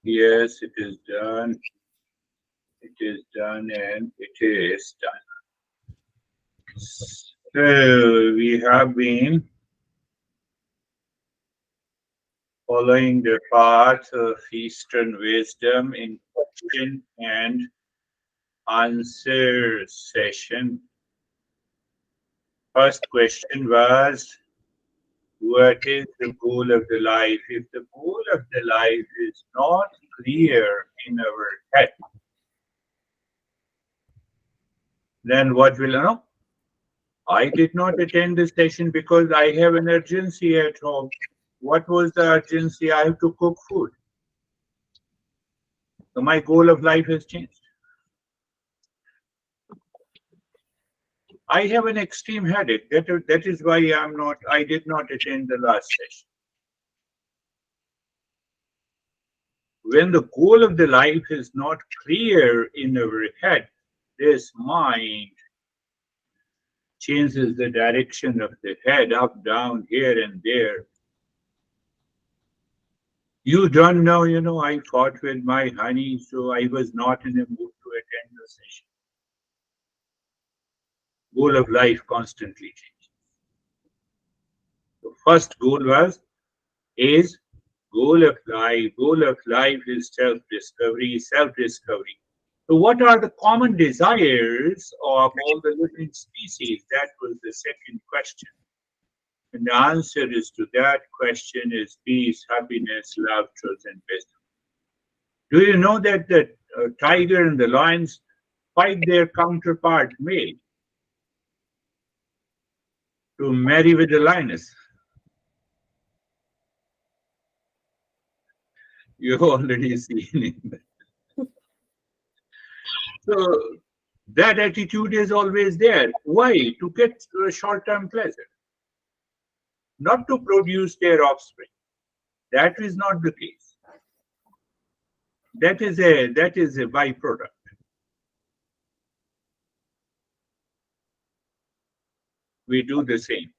Yes, it is done. It is done and it is done. So we have been following the path of Eastern wisdom in question and answer session. First question was, what is the goal of the life? If the goal of the life is not clear in our head, then what will, no? I did not attend the session because I have an urgency at home. What was the urgency? I have to cook food. So my goal of life has changed. I have an extreme headache. That is why I did not attend the last session. When the goal of the life is not clear in our head, this mind changes the direction of the head up, down, here and there. You don't know, I fought with my honey, so I was not in a mood to attend the session. Goal of life constantly changes. The first goal is goal of life. Goal of life is self-discovery, self-discovery. So what are the common desires of all the living species? That was the second question. And the answer is to that question is peace, happiness, love, truth, and wisdom. Do you know that the tiger and the lions fight their counterpart male to marry with the lioness? You've already seen it. So that attitude is always there. Why? To get short-term pleasure, not to produce their offspring. That is not the case. That is a byproduct. We do the same,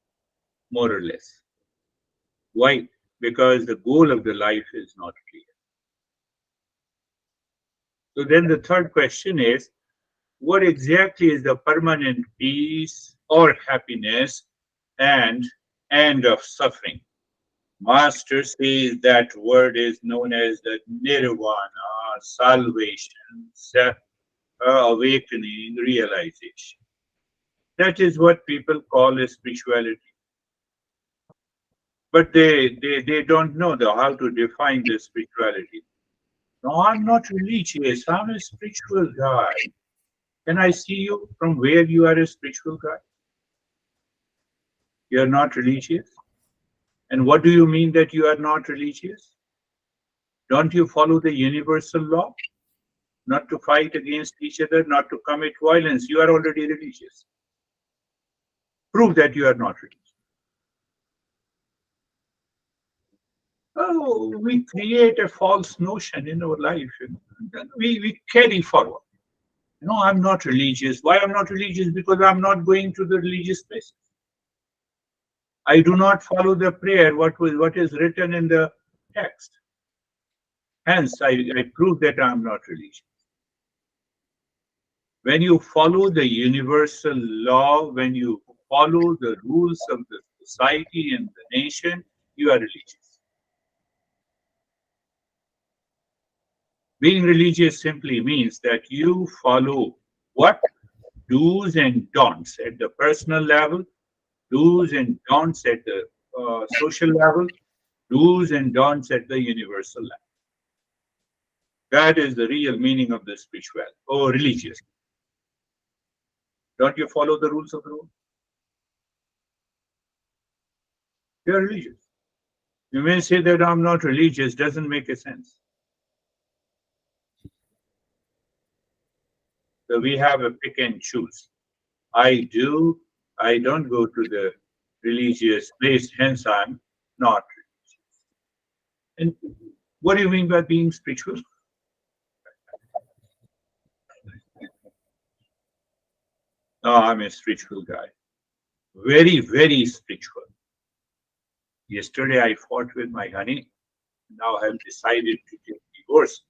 more or less. Why? Because the goal of the life is not clear. So then the third question is, what exactly is the permanent peace or happiness and end of suffering? Master says that word is known as the nirvana, salvation, awakening, realization. That is what people call a spirituality. But they don't know how to define the spirituality. No, I'm not religious. I'm a spiritual guy. Can I see you from where you are a spiritual guy? You're not religious? And what do you mean that you are not religious? Don't you follow the universal law? Not to fight against each other, not to commit violence. You are already religious. Prove that you are not religious. Oh, we create a false notion in our life. Then we carry forward. No, I'm not religious. Why I'm not religious? Because I'm not going to the religious places. I do not follow the prayer, what is written in the text. Hence, I prove that I'm not religious. When you follow the universal law, when you follow the rules of the society and the nation, you are religious. Being religious simply means that you follow what? Do's and don'ts at the personal level, do's and don'ts at the social level, do's and don'ts at the universal level. That is the real meaning of the spiritual or religious. Don't you follow the rules of the road? You are religious. You may say that I'm not religious, doesn't make a sense. So we have a pick and choose. I don't go to the religious place, hence I'm not religious. And what do you mean by being spiritual? No, I'm a spiritual guy. Very, very spiritual. Yesterday I fought with my honey. Now I've decided to take it course.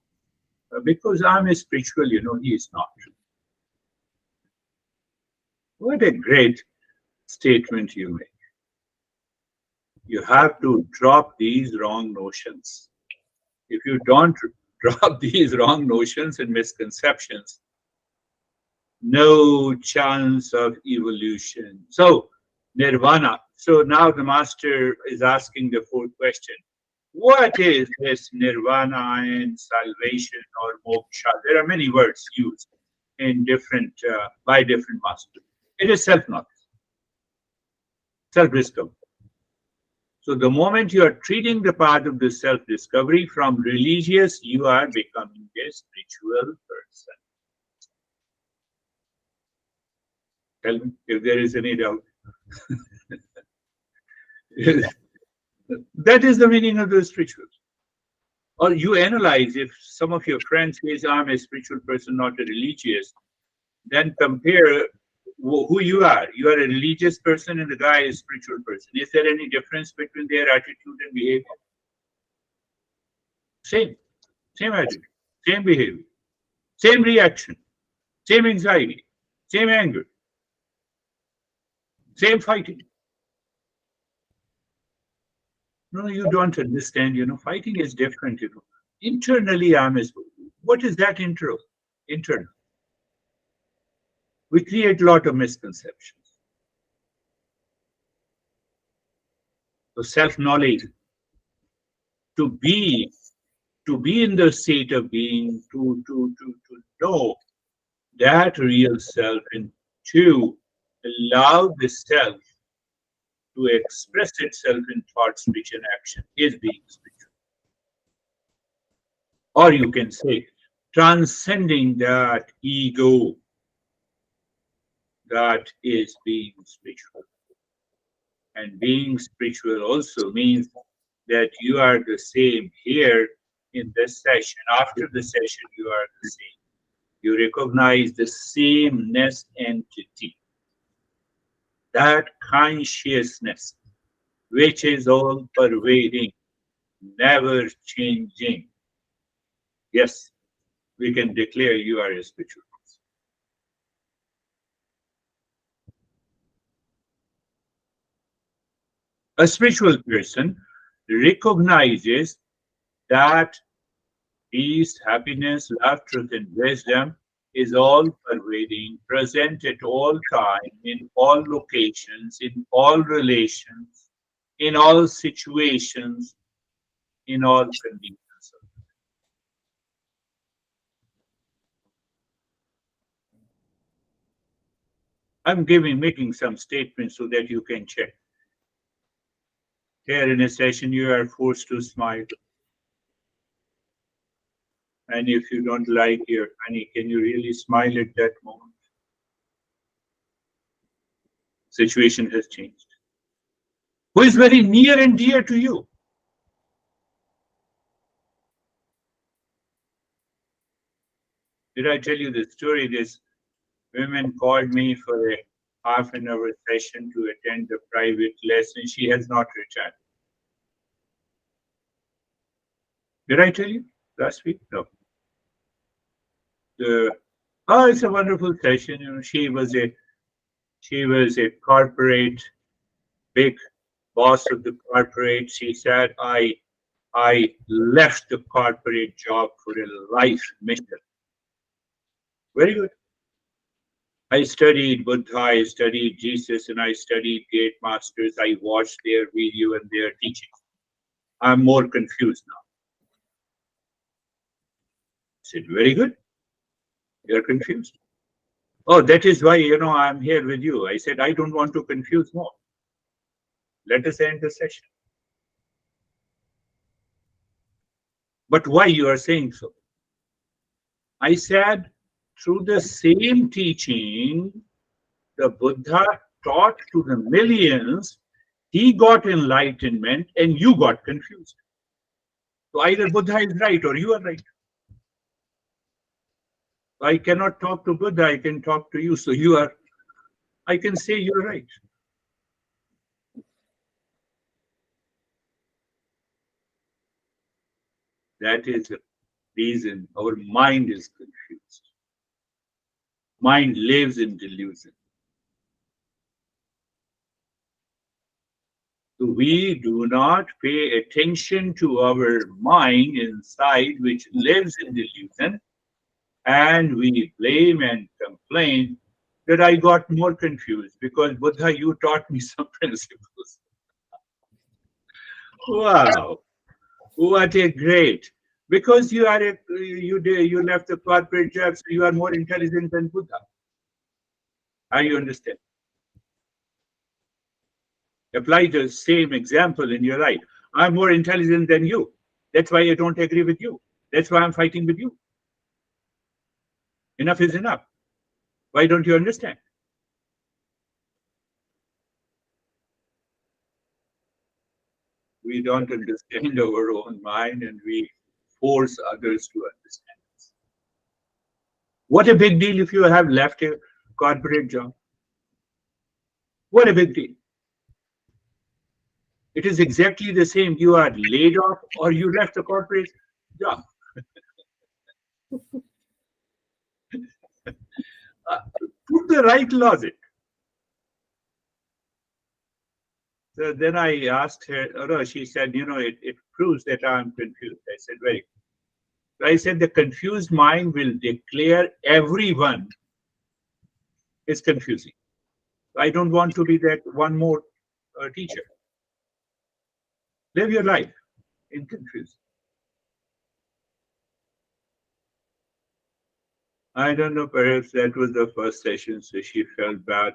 Because I'm a spiritual, he is not. What a great statement you make. You have to drop these wrong notions. If you don't drop these wrong notions and misconceptions, no chance of evolution. So, nirvana. So now the master is asking the fourth question. What is this nirvana and salvation or moksha? There are many words used in different by different masters. It is self-knowledge, self-discovery. So the moment you are treating the path of the self-discovery from religious, you are becoming a spiritual person. Tell me if there is any doubt. That is the meaning of the spiritual. Or you analyze if some of your friends says, I'm a spiritual person, not a religious, then compare who you are. You are a religious person and the guy is a spiritual person. Is there any difference between their attitude and behavior? Same attitude, same behavior, same reaction, same anxiety, same anger, same fighting. No, you don't understand. Fighting is different. Internally, what is that internal? Internal. We create a lot of misconceptions. So self-knowledge, to be in the state of being, to know that real self, and to allow the self to express itself in thought, speech, and action is being spiritual. Or you can say, transcending that ego, that is being spiritual. And being spiritual also means that you are the same here in this session. After the session, you are the same. You recognize the sameness entity, that consciousness, which is all pervading, never changing. Yes, we can declare you are a spiritual person. A spiritual person recognizes that peace, happiness, love, truth, and wisdom is all pervading, present at all time, in all locations, in all relations, in all situations, in all conditions. I'm making some statements so that you can check. Here in a session, you are forced to smile. And if you don't like your honey, can you really smile at that moment? Situation has changed. Who is very near and dear to you? Did I tell you the story? This woman called me for a half an hour session to attend a private lesson. She has not returned. Did I tell you last week? No. It's a wonderful session. She was a corporate, big boss of the corporate. She said, I left the corporate job for a life mission. Very good. I studied Buddha, I studied Jesus, and I studied great masters. I watched their video and their teachings. I'm more confused now. I said, very good. You're confused. Oh, that is why, I'm here with you. I said, I don't want to confuse more. Let us end the session. But why you are saying so? I said, through the same teaching, the Buddha taught to the millions, he got enlightenment and you got confused. So either Buddha is right or you are right. I cannot talk to Buddha, I can talk to you. So I can say you're right. That is reason our mind is confused. Mind lives in delusion. So we do not pay attention to our mind inside, which lives in delusion, and we blame and complain that I got more confused because Buddha, you taught me some principles. Wow, what a great! Because you left the corporate job, so you are more intelligent than Buddha. Are you understand? Apply the same example in your life. I'm more intelligent than you. That's why I don't agree with you. That's why I'm fighting with you. Enough is enough. Why don't you understand? We don't understand our own mind and we force others to understand us. What a big deal if you have left a corporate job. What a big deal. It is exactly the same. You are laid off or you left a corporate job. Uh, Put the right logic. So then I asked her, oh no, she said, it proves that I'm confused. I said, very good. I said, the confused mind will declare everyone is confusing. I don't want to be that one more teacher. Live your life in confusion. I don't know, perhaps that was the first session, so she felt bad.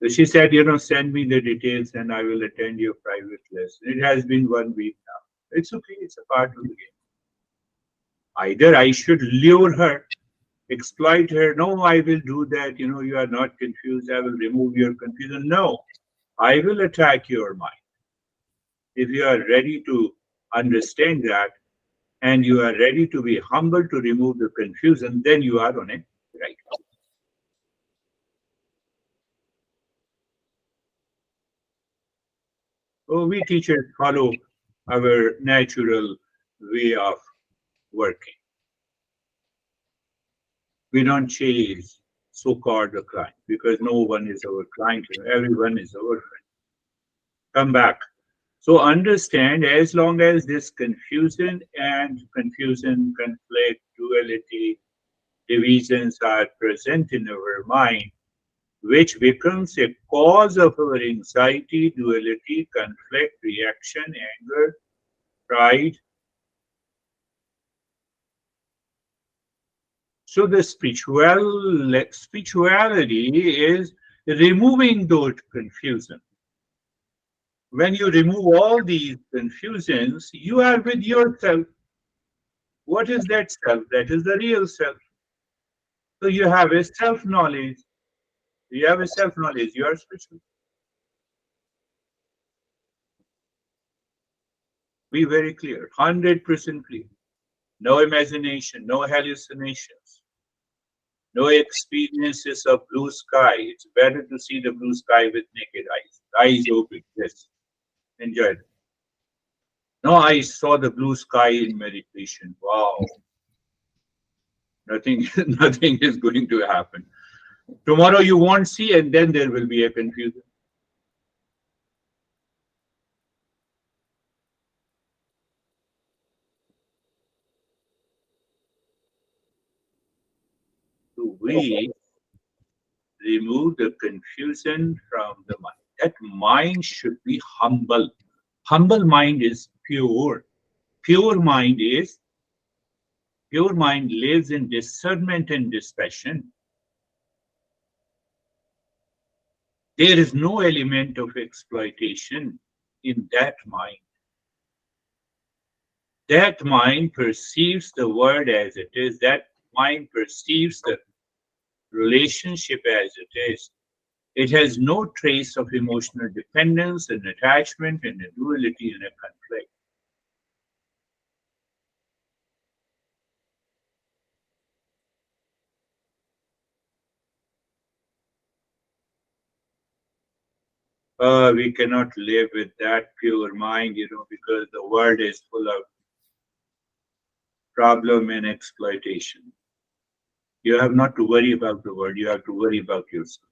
So she said, send me the details and I will attend your private lesson. It has been 1 week now. It's okay, it's a part of the game. Either I should lure her, exploit her. No, I will do that. You are not confused. I will remove your confusion. No, I will attack your mind. If you are ready to understand that and you are ready to be humble to remove the confusion, then you are on a right. So we teachers follow our natural way of working. We don't chase so-called a client because no one is our client. Everyone is our friend. Come back. So understand, as long as this confusion, conflict, duality, divisions are present in our mind, which becomes a cause of our anxiety, duality, conflict, reaction, anger, pride. So the spirituality is removing those confusion. When you remove all these confusions, you are with yourself. What is that self? That is the real self. So you have a self knowledge. You have a self knowledge. You are spiritual. Be very clear, 100% clear. No imagination, no hallucinations, no experiences of blue sky. It's better to see the blue sky with naked eyes. Eyes open. Yes, enjoy it. No, I saw the blue sky in meditation. Wow, nothing, nothing is going to happen. Tomorrow you won't see, and then there will be a confusion. So we remove the confusion from the mind. That mind should be humble. Humble mind is pure. Pure mind is pure mind lives in discernment and dispassion. There is no element of exploitation in that mind. That mind perceives the world as it is. That mind perceives the relationship as it is. It has no trace of emotional dependence and attachment and a duality and a conflict. We cannot live with that pure mind, because the world is full of problem and exploitation. You have not to worry about the world, you have to worry about yourself.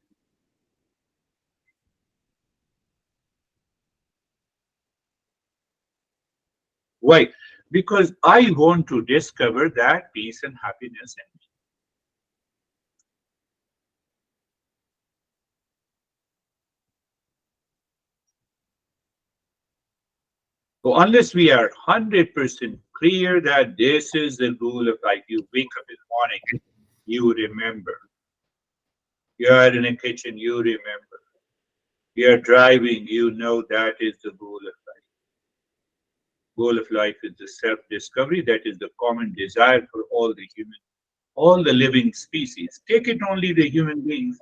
Why? Because I want to discover that peace and happiness in me. So unless we are 100% clear that this is the goal of life, you wake up in the morning, you remember. You are in a kitchen, you remember. You are driving, you know that is the goal of life. Goal of life is the self-discovery. That is the common desire for all the living species. Take it only the human beings.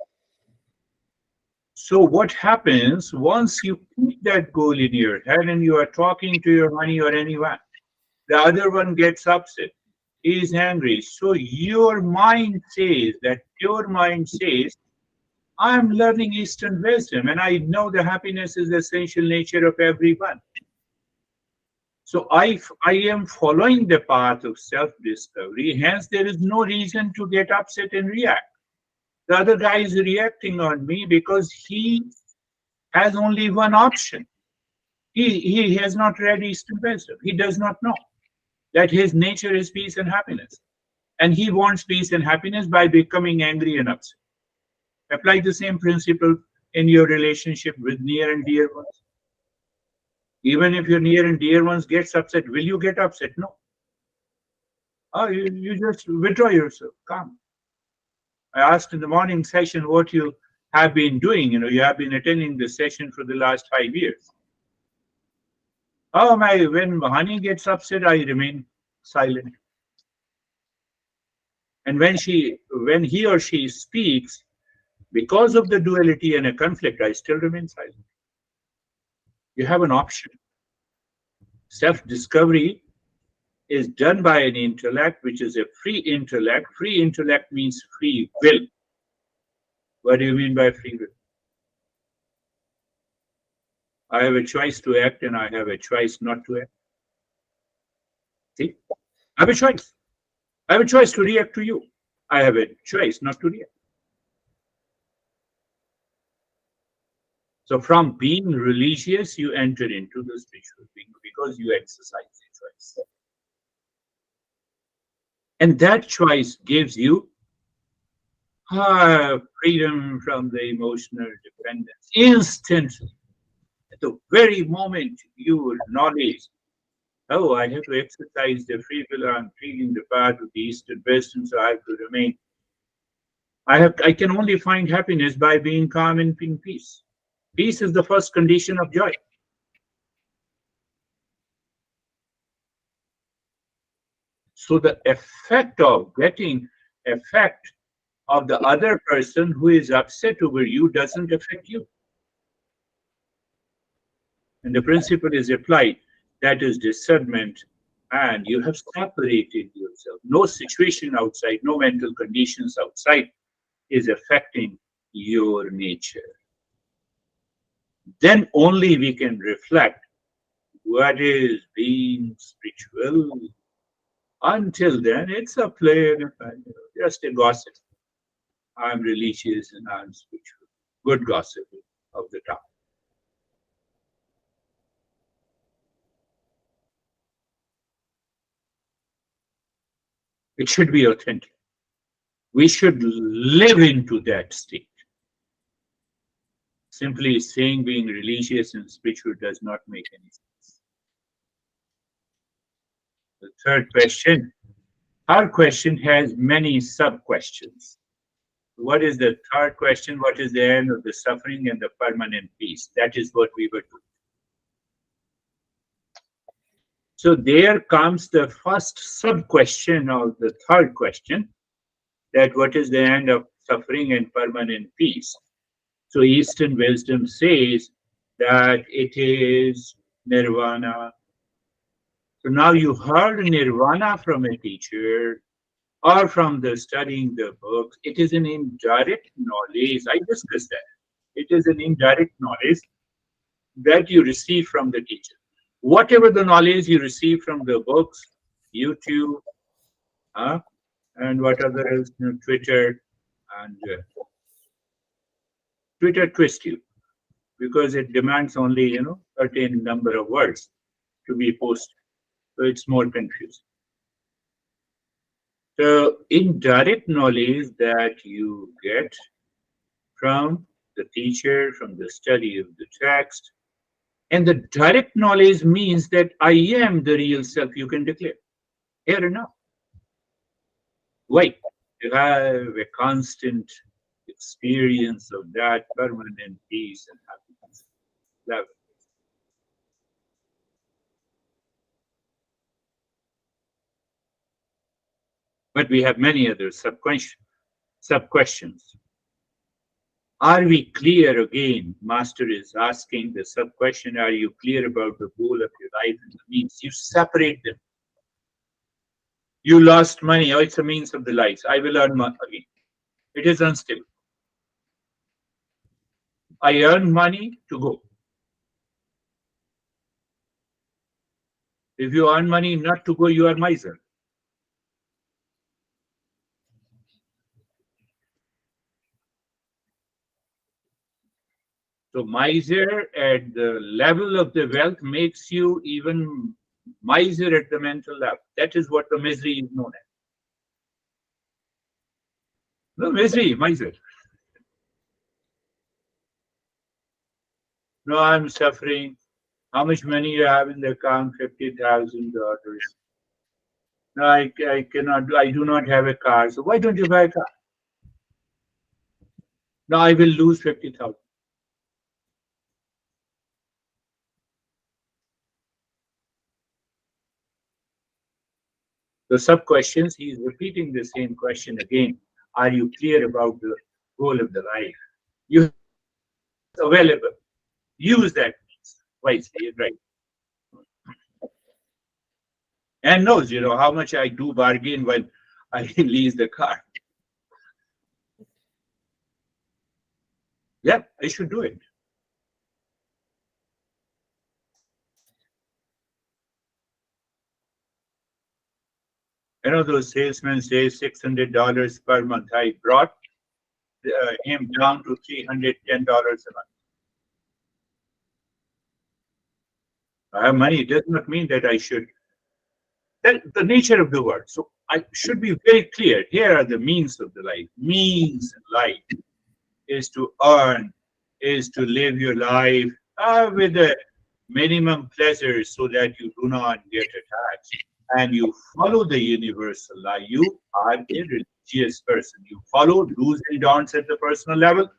So what happens once you keep that goal in your head and you are talking to your honey or anyone, the other one gets upset. He is angry. So your mind says, that pure mind says, I'm learning Eastern wisdom and I know the happiness is the essential nature of everyone. So I am following the path of self-discovery, hence there is no reason to get upset and react. The other guy is reacting on me because he has only one option. He has not read Eastern wisdom. He does not know that his nature is peace and happiness. And he wants peace and happiness by becoming angry and upset. Apply the same principle in your relationship with near and dear ones. Even if your near and dear ones gets upset, will you get upset? No. Oh, you just withdraw yourself, calm. I asked in the morning session what you have been doing. You have been attending this session for the last 5 years. Oh my, when honey gets upset, I remain silent. And when he or she speaks, because of the duality and a conflict, I still remain silent. You have an option. Self-discovery is done by an intellect, which is a free intellect. Free intellect means free will. What do you mean by free will? I have a choice to act and I have a choice not to act. See? I have a choice. I have a choice to react to you. I have a choice not to react. So from being religious, you enter into the spiritual being because you exercise a choice. And that choice gives you freedom from the emotional dependence. Instantly, at the very moment you acknowledge, oh, I have to exercise the free will, I'm feeling the path of the Eastern wisdom, so I have to remain. I can only find happiness by being calm and in peace. Peace is the first condition of joy. So the effect of the other person who is upset over you doesn't affect you. And the principle is applied. That is discernment. And you have separated yourself. No situation outside, no mental conditions outside is affecting your nature. Then only we can reflect what is being spiritual. Until then, it's a play and just a gossip. I'm religious and I'm spiritual. Good gossip of the town. It should be authentic. We should live into that state. Simply saying being religious and spiritual does not make any sense. The third question. Our question has many sub-questions. What is the third question? What is the end of the suffering and the permanent peace? That is what we were doing. So there comes the first sub-question of the third question, that what is the end of suffering and permanent peace? So Eastern wisdom says that it is nirvana. So now you heard nirvana from a teacher or from the studying the books. It is an indirect knowledge. I discussed that. It is an indirect knowledge that you receive from the teacher. Whatever the knowledge you receive from the books, YouTube, Huh? And what other else? Twitter and Twitter twist you because it demands only certain number of words to be posted, so it's more confusing. So indirect knowledge that you get from the teacher, from the study of the text, and the direct knowledge means that I am the real self you can declare here and now. Why? To have a constant experience of that permanent peace and happiness. Love. But we have many other sub questions. Are we clear again? Master is asking the sub question. Are you clear about the goal of your life and the means? You separate them. You lost money. Oh, it's a means of the life. I will earn money again. It is unstable. I earn money to go. If you earn money not to go, you are miser. So miser at the level of the wealth makes you even miser at the mental level. That is what the misery is known as. No misery, miser. No, I'm suffering. How much money you have in the account? $50,000. No, I cannot. I do not have a car. So why don't you buy a car? No, I will lose 50,000. The sub questions. He is repeating the same question again. Are you clear about the goal of the life? You have available. Use that means wisely, right? And knows, how much I do bargain when I lease the car. Yeah, I should do it. Those salesmen say $600 per month. I brought him down to $310 a month. I have money. It does not mean that I should. That's the nature of the word. So I should be very clear. Here are the means of the life. Means in life is to earn, is to live your life with a minimum pleasure so that you do not get attached and you follow the universal law. You are a religious person. You follow do's and don'ts at the personal level,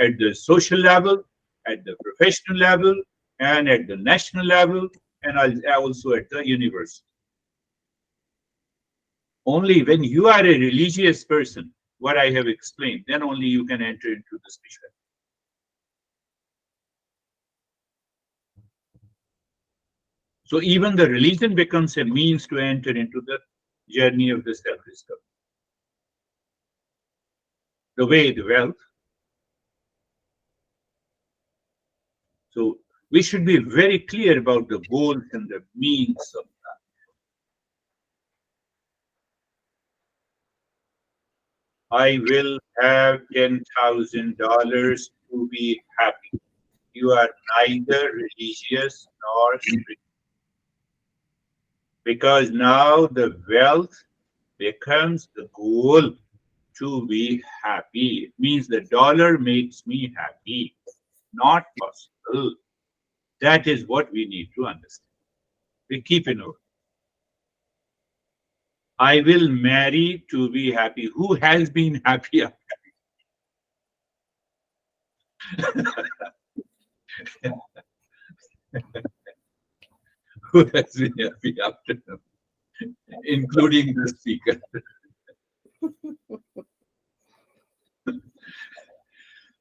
at the social level, at the professional level, and at the national level, and also at the universal. Only when you are a religious person, what I have explained, then only you can enter into the spiritual. So even the religion becomes a means to enter into the journey of the self-discovery. The way, the wealth. So we should be very clear about the goals and the means of that. I will have $10,000 to be happy. You are neither religious nor spiritual. Because now the wealth becomes the goal to be happy. It means the dollar makes me happy. Not possible. That is what we need to understand. We keep in order. I will marry to be happy. Who has been happy? Who has been happy after them, including the speaker?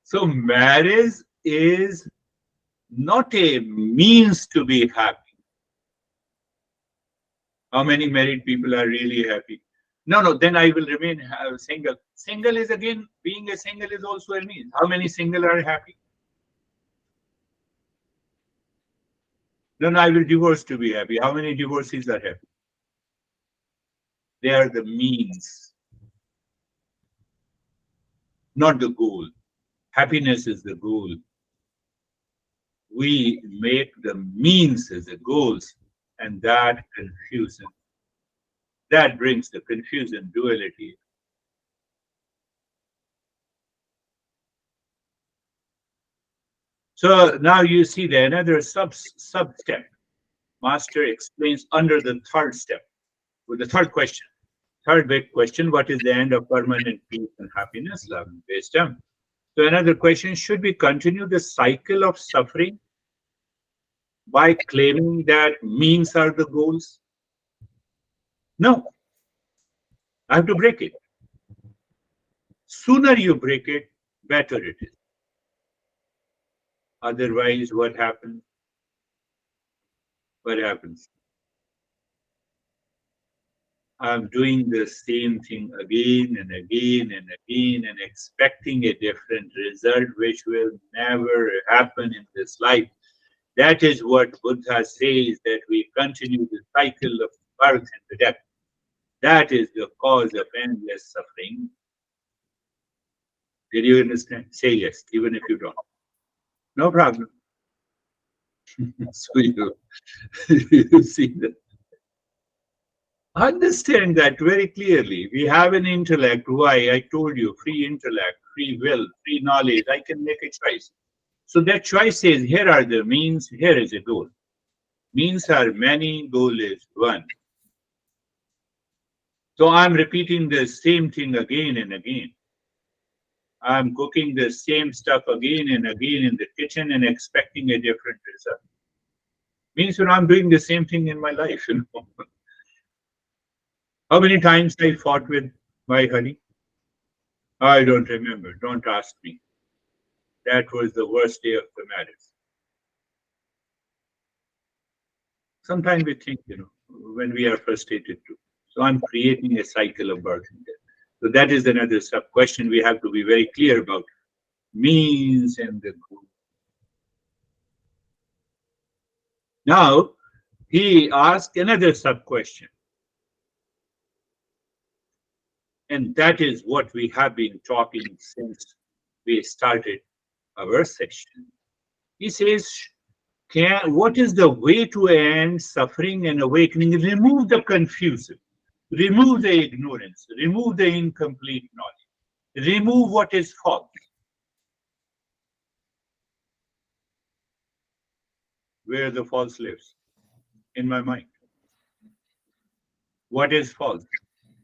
So marriage is not a means to be happy. How many married people are really happy? No, no, then I will remain single. Single is again, being a single is also a means. How many single are happy? No, no, I will divorce to be happy. How many divorcees are happy? They are the means, not the goal. Happiness is the goal. We make the means as the goals, and that confusion, that brings the confusion, duality. So now you see the another sub step. Master explains under the third step, with the third question. Third big question: what is the end of permanent peace and happiness, love and wisdom? So another question: should we continue the cycle of suffering by claiming that means are the goals? No, I have to break it. Sooner you break it, better it is. Otherwise, what happens? What happens? I'm doing the same thing again and again and again and expecting a different result, which will never happen in this life. That is what Buddha says, that we continue the cycle of birth and the death. That is the cause of endless suffering. Did you understand? Say yes, even if you don't. No problem. So you see that. Understand that very clearly. We have an intellect. Why? I told you, free intellect, free will, free knowledge. I can make a choice. So that choice says, here are the means, here is a goal. Means are many, goal is one. So I'm repeating the same thing again and again. I'm cooking the same stuff again and again in the kitchen and expecting a different result. Means I'm doing the same thing in my life. How many times I fought with my honey? I don't remember. Don't ask me. That was the worst day of the marriage. Sometimes we think, when we are frustrated too. So I'm creating a cycle of birth and death. So that is another sub question we have to be very clear about. Means and the goal. Now, he asked another sub question. And that is what we have been talking since we started our session. He says, what is the way to end suffering and awakening? Remove the confusion, remove the ignorance, remove the incomplete knowledge, remove what is false. Where the false lives? In my mind. What is false?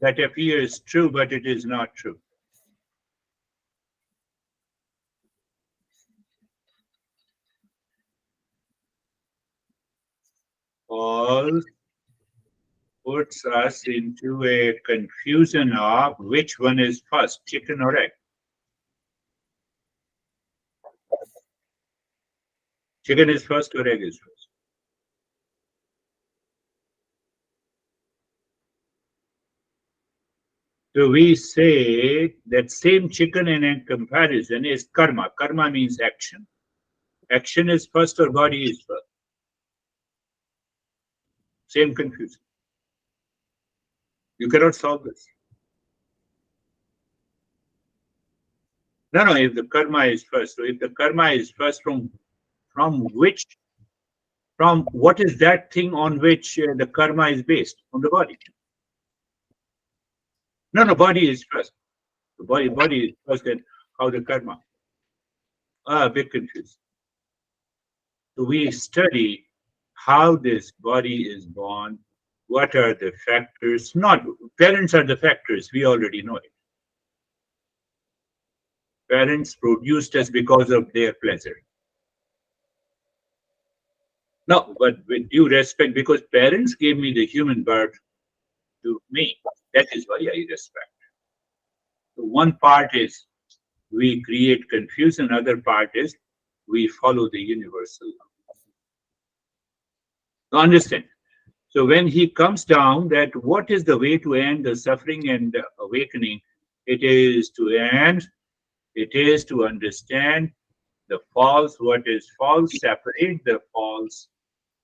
That appears true, but it is not true. False puts us into a confusion of which one is first, chicken or egg. Chicken is first or egg is first? So we say that same chicken and egg comparison is karma. Karma means action. Action is first or body is first? Same confusion. You cannot solve this. No, if the karma is first, so if the karma is first, from which, from what is that thing on which the karma is based? On the body. No, body is first. The body is first, and how the karma? A bit confused. So we study how this body is born, what are the factors, not parents are the factors, we already know it. Parents produced us because of their pleasure. No, but with due respect, because parents gave me the human birth to me, that is why I respect. So one part is we create confusion, other part is we follow the universal law. So understand. So when he comes down, that what is the way to end the suffering and the awakening? It is to understand the false, what is false, separate the false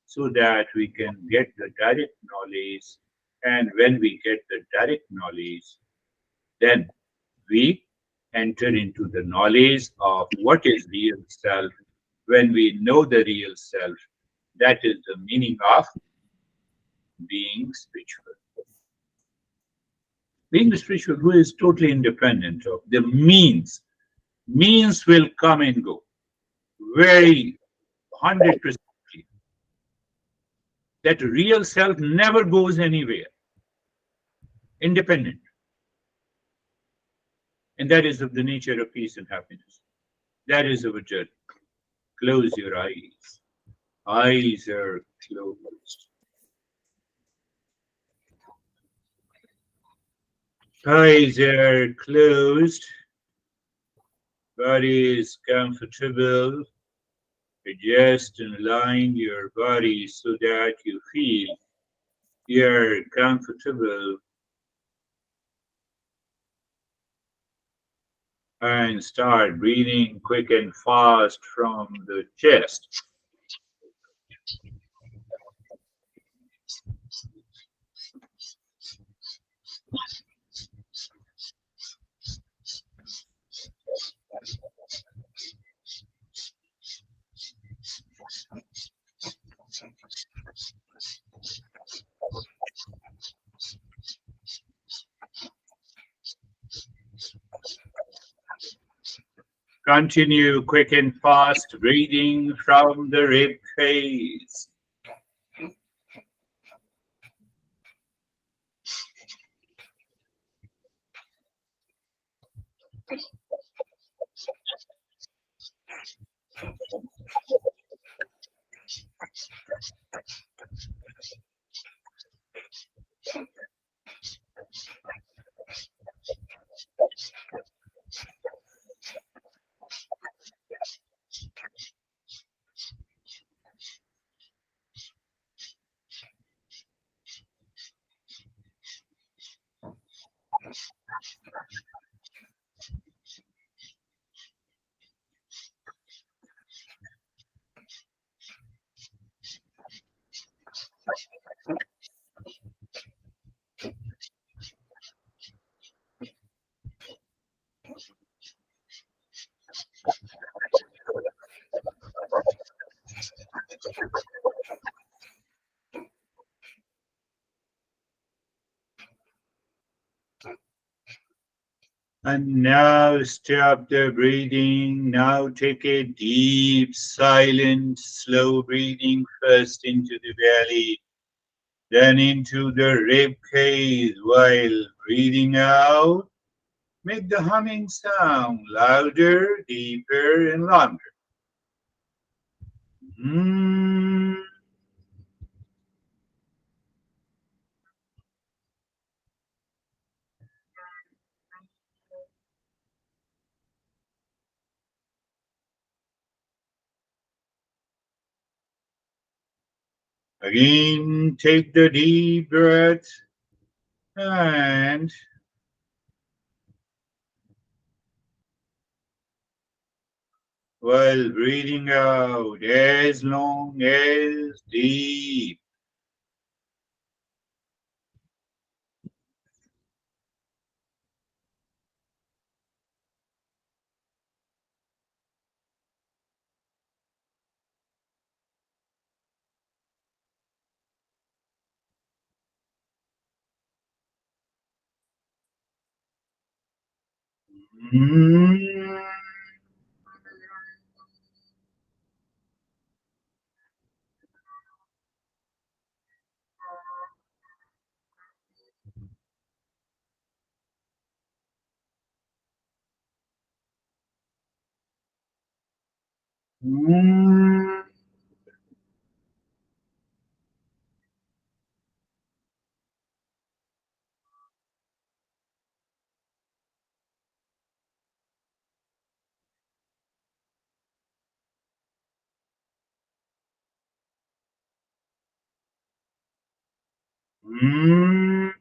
so that we can get the direct knowledge And when we get the direct knowledge, then we enter into the knowledge of what is real self. When we know the real self, that is the meaning of being spiritual. Being spiritual who is totally independent of the means. Means will come and go. Very 100%. That real self never goes anywhere. Independent. And that is of the nature of peace and happiness. That is our journey. Close your eyes. Eyes are closed. Eyes are closed. Body is comfortable. Adjust and align your body so that you feel you're comfortable and start breathing quick and fast from the chest. Continue quick and fast breathing from the rib cage. And now stop the breathing. Now take a deep, silent, slow breathing first into the belly, then into the rib cage while breathing out. Make the humming sound louder, deeper, and longer. Mm. Again, take the deep breath and while breathing out as long as deep. Mm. Mm. Mm.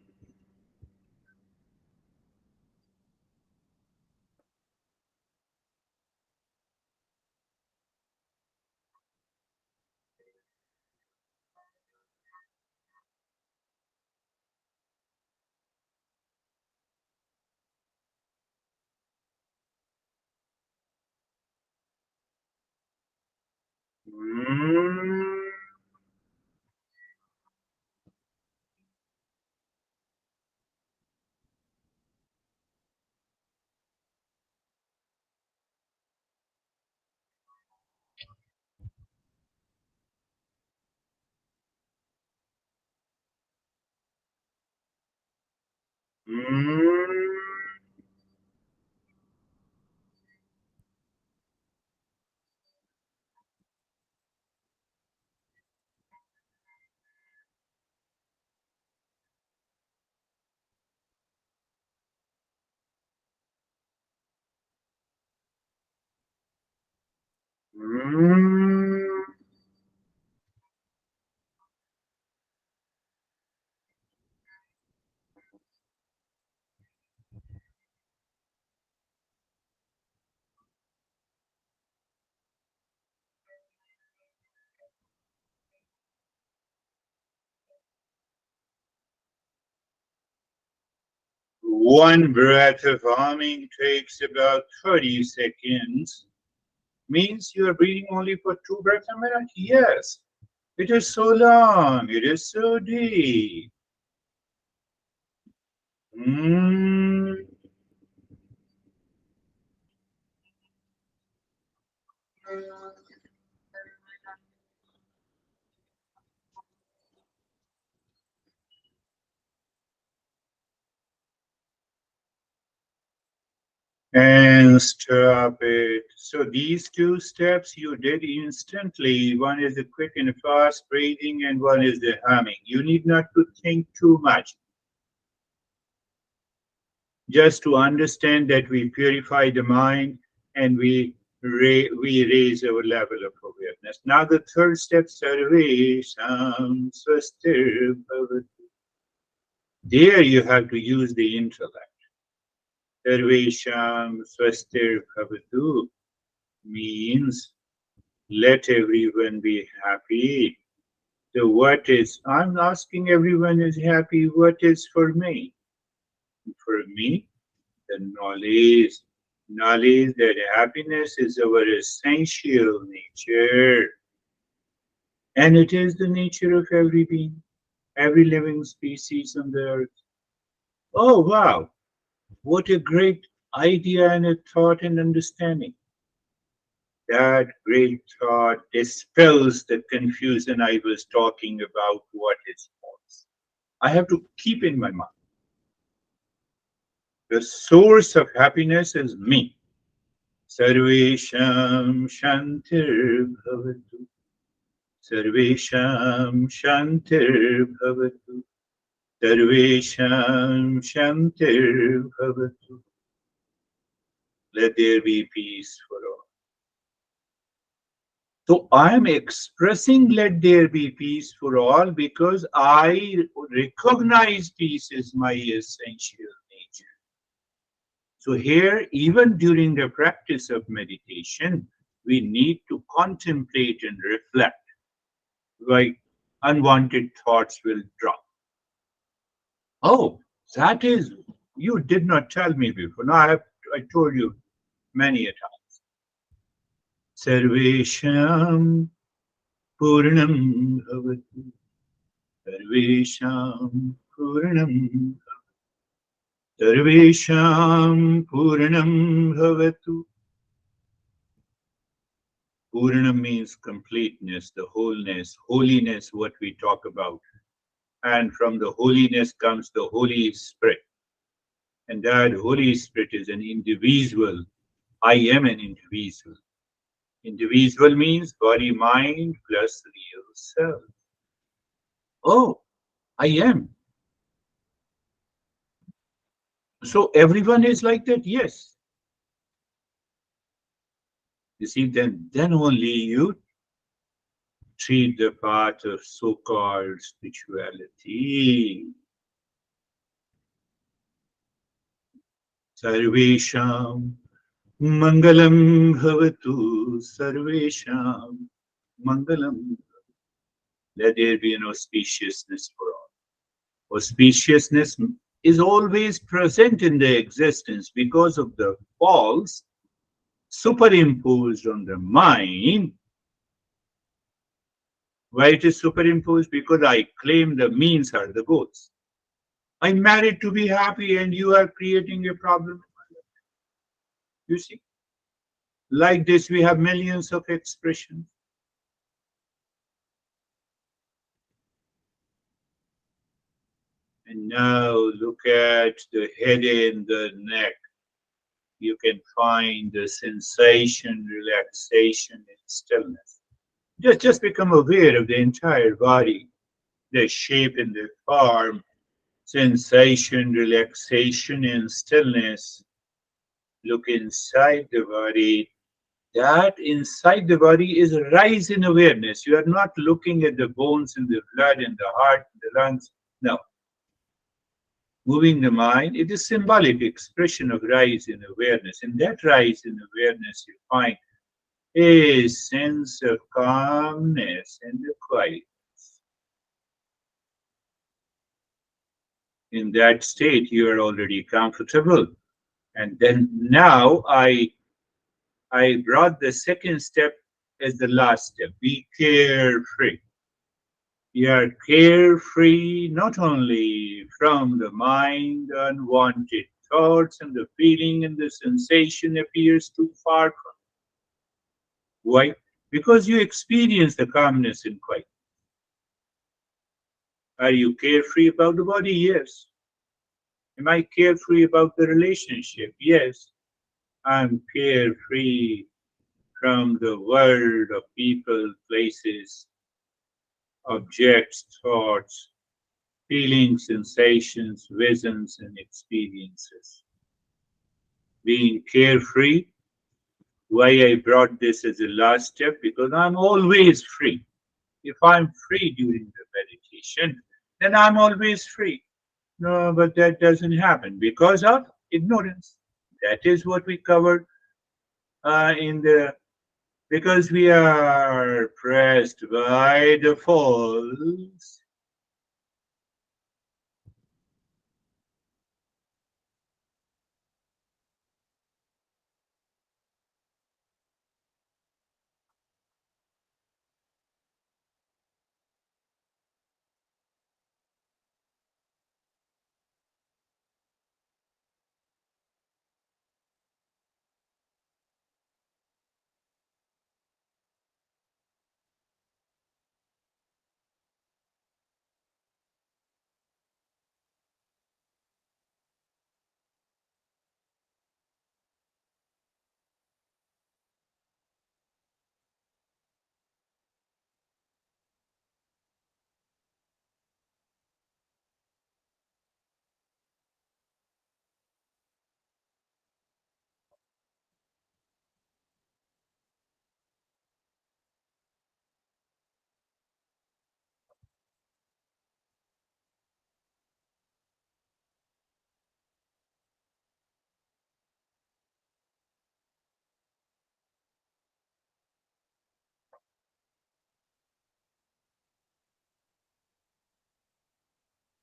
Mm. Mm. One breath of humming takes about 30 seconds. Means you are breathing only for two breaths a minute? Yes. It is so long. It is so deep. Mm. And stop it. So these two steps you did instantly. One is the quick and fast breathing, and one is the humming. You need not to think too much. Just to understand that we purify the mind and we raise our level of awareness. Now the third step, Sarvesham Swastir Bhavatu. There you have to use the intellect. Sarvesham Swastir Bhavatu means let everyone be happy. So what is, I'm asking everyone is happy, what is for me? For me, the knowledge that happiness is our essential nature, and it is the nature of every being, every living species on the earth. Oh, wow, what a great idea and a thought and understanding. That great thought dispels the confusion I was talking about what is false. I have to keep in my mind the source of happiness is me. Sarvesham Shantir Bhavatu. Sarvesham Shantir Bhavatu. Sarvesham Shantir Bhavatu. Let there be peace for all. So I am expressing let there be peace for all because I recognize peace is my essential nature. So here, even during the practice of meditation, we need to contemplate and reflect. Like unwanted thoughts will drop. Oh, that is, you did not tell me before. Now I told you many a time. Sarvesham Purnam Bhavatu. Sarvesham Purnam. Sarvesham Purnam Bhavatu. Purnam means completeness, the wholeness, holiness, what we talk about. And from the holiness comes the Holy Spirit. And that Holy Spirit is an individual. I am an individual. Individual means body, mind plus real self. Oh, I am. So everyone is like that? Yes. You see, then only you treat the path of so-called spirituality. Sarvesham Mangalam Bhavatu Sarvesham Mangalam. Let there be an auspiciousness for all. Auspiciousness is always present in the existence because of the false superimposed on the mind. Why it is superimposed? Because I claim the means are the goals. I'm married to be happy and you are creating a problem. You see? Like this, we have millions of expressions. And now look at the head and the neck. You can find the sensation, relaxation, and stillness. Just become aware of the entire body, the shape and the form, sensation, relaxation, and stillness. Look inside the body. That inside the body is a rise in awareness. You are not looking at the bones and the blood and the heart and the lungs. No. Moving the mind, it is symbolic expression of rise in awareness. In that rise in awareness, you find a sense of calmness and the quiet. In that state, you are already comfortable. And then now I brought the second step as the last step. Be carefree. You are carefree not only from the mind, unwanted thoughts, and the feeling and the sensation appears too far from. Why? Because you experience the calmness in quiet. Are you carefree about the body? Yes. Am I carefree about the relationship? Yes. I'm carefree from the world of people, places, objects, thoughts, feelings, sensations, visions, and experiences. Being carefree, why I brought this as a last step, because I'm always free. If I'm free during the meditation, then I'm always free. No, but that doesn't happen because of ignorance. That is what we covered in the because we are pressed by the false.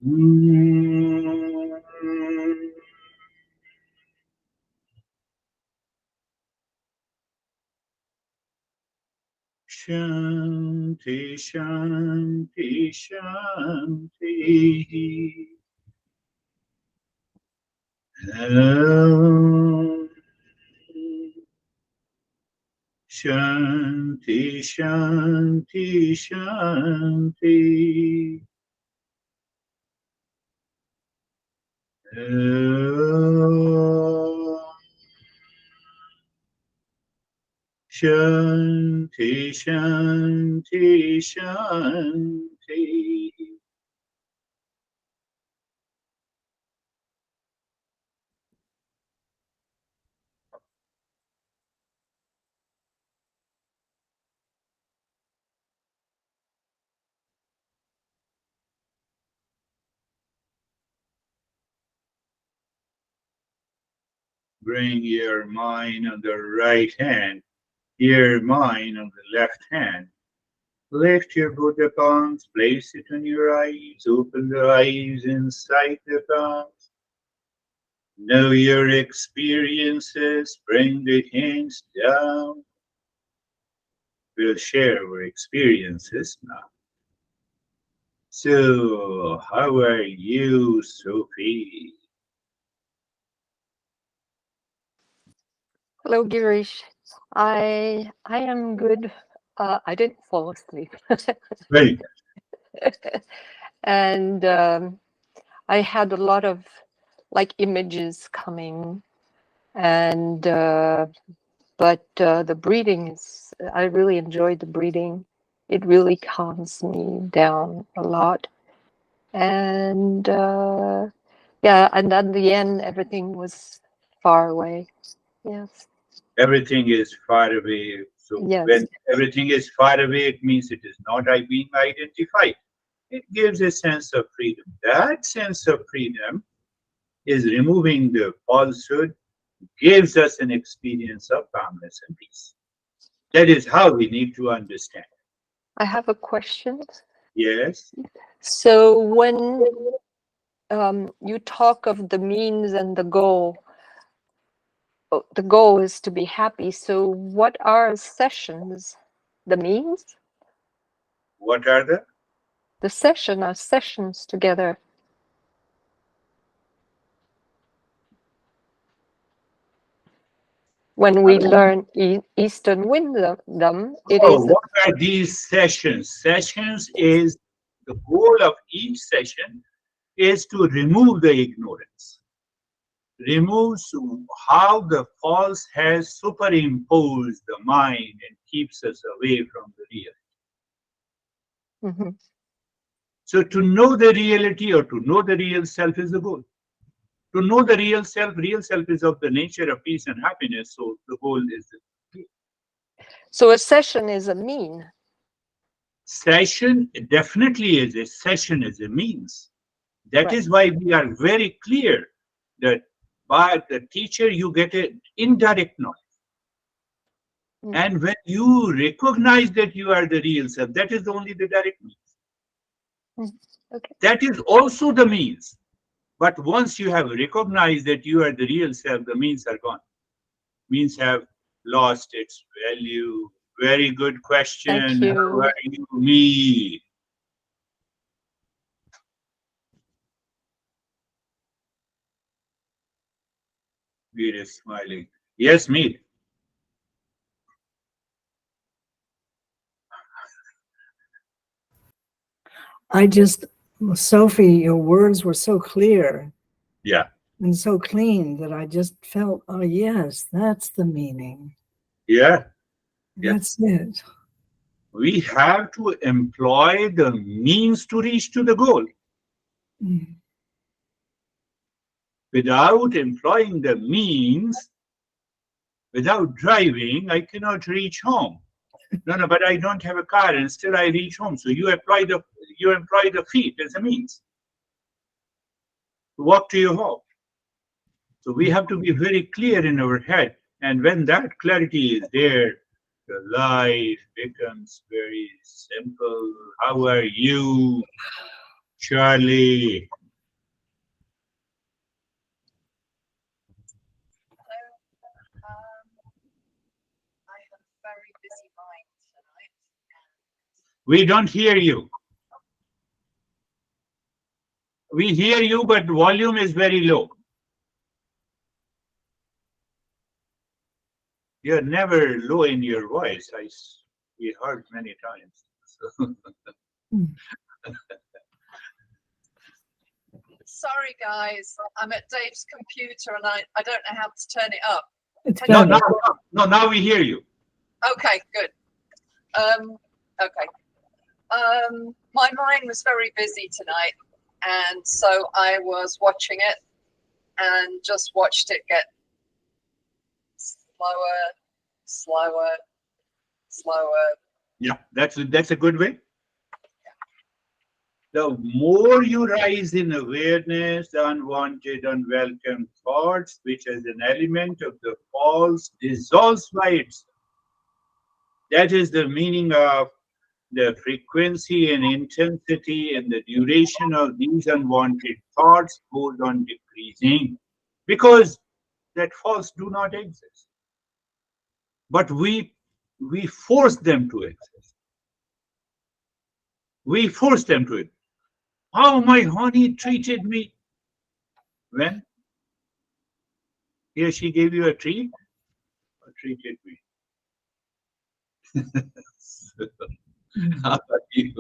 Mm. Shanti, Shanti, Shanti. Om. Shanti, Shanti, Shanti. Om. Shanti, Shanti, Shanti. Bring your mind on the right hand, your mind on the left hand. Lift your Buddha palms, place it on your eyes, open the eyes inside the palms. Know your experiences, bring the hands down. We'll share our experiences now. So, how are you, Sophie? Hello, Girish. I am good. I didn't fall asleep, Very good. and I had a lot of like images coming, and but the breathing is, I really enjoyed the breathing. It really calms me down a lot. And yeah, and at the end, everything was far away. Yes, Everything is far away. So yes. when everything is far away, it means it is not being identified. It gives a sense of freedom. That sense of freedom is removing the falsehood, gives us an experience of calmness and peace. That is how we need to understand. I have a question. Yes. So when you talk of the means and the goal, the goal is to be happy. So what are sessions? The means? What are the? The session are sessions together. When we learn Eastern wisdom, it Oh, is. what are these sessions? Sessions is the goal of each session is to remove the ignorance, removes how the false has superimposed the mind and keeps us away from the real. Mhm. So to know the reality or to know the real self is the goal. To know the real self is of the nature of peace and happiness. So the goal is the So a session is a mean, session definitely is a session is a means. That right? is why we are very clear that by the teacher you get an indirect knowledge. Mm, And when you recognize that you are the real self, that is only the direct means. mm. Okay. That is also the means. But once you have recognized that you are the real self, the means are gone. Means have lost its value. Very good Thank question. How you. are you, me? Meet is smiling. Yes, me. I just, Sophie, your words were so clear Yeah, and so clean that I just felt, oh, yes, that's the meaning. yeah, yeah. That's it. We have to employ the means to reach to the goal. Mm. Without employing the means, without driving, I cannot reach home. No, no, but I don't have a car and still I reach home. So you employ the feet as a means to walk to your home. So we have to be very clear in our head. And when that clarity is there, the life becomes very simple. How are you, Charlie? We don't hear you. We hear you, but volume is very low. You're never low in your voice. We heard many times. So, Mm. Sorry, guys. I'm at Dave's computer and I don't know how to turn it up. It's Can you no, better. now we hear you. Okay, good. Okay. My mind was very busy tonight, and so I was watching it and just watched it get slower, slower, slower. Yeah, that's a good way. The more you rise in awareness, the unwanted, unwelcome thoughts, which as an element of the false, dissolves by itself. That is the meaning of the frequency and intensity and the duration of these unwanted thoughts goes on decreasing because that false do not exist. But we force them to exist. We force them to exist. How my honey treated me when here she gave you a treat or treated me. Mm. How are you?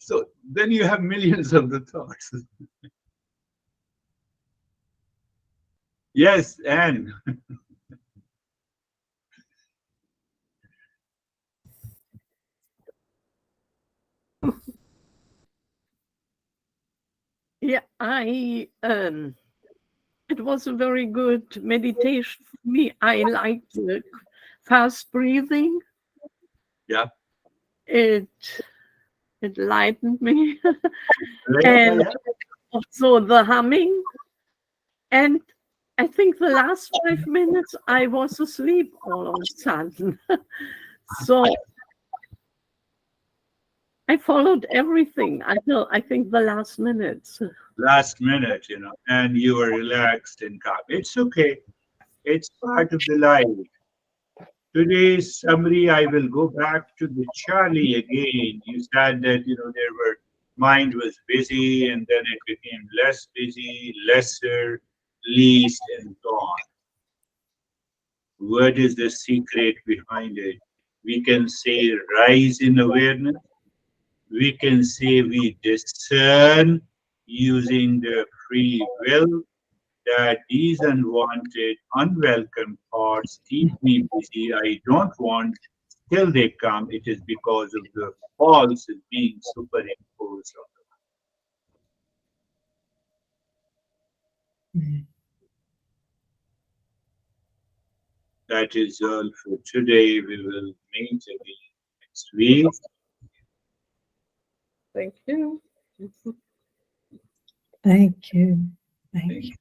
So then you have millions of the thoughts. Yes, and Yeah, it was a very good meditation for me. I like the fast breathing. yeah, It lightened me. right, And yeah. also the humming. And I think the last 5 minutes I was asleep all of a sudden. So I followed everything until I think the last minutes. Last minute, and you were relaxed and calm. It's okay. It's part of the life. Today's summary, I will go back to the Charlie again. You said that, there were mind was busy and then it became less busy, lesser, least, and gone. What is the secret behind it? We can say rise in awareness. We can say we discern using the free will that these unwanted, unwelcome thoughts keep me busy. I don't want till they come. It is because of the false being superimposed on Mm. that is all for today. We will meet again next week. Thank you. Thank you. Thank Thank you.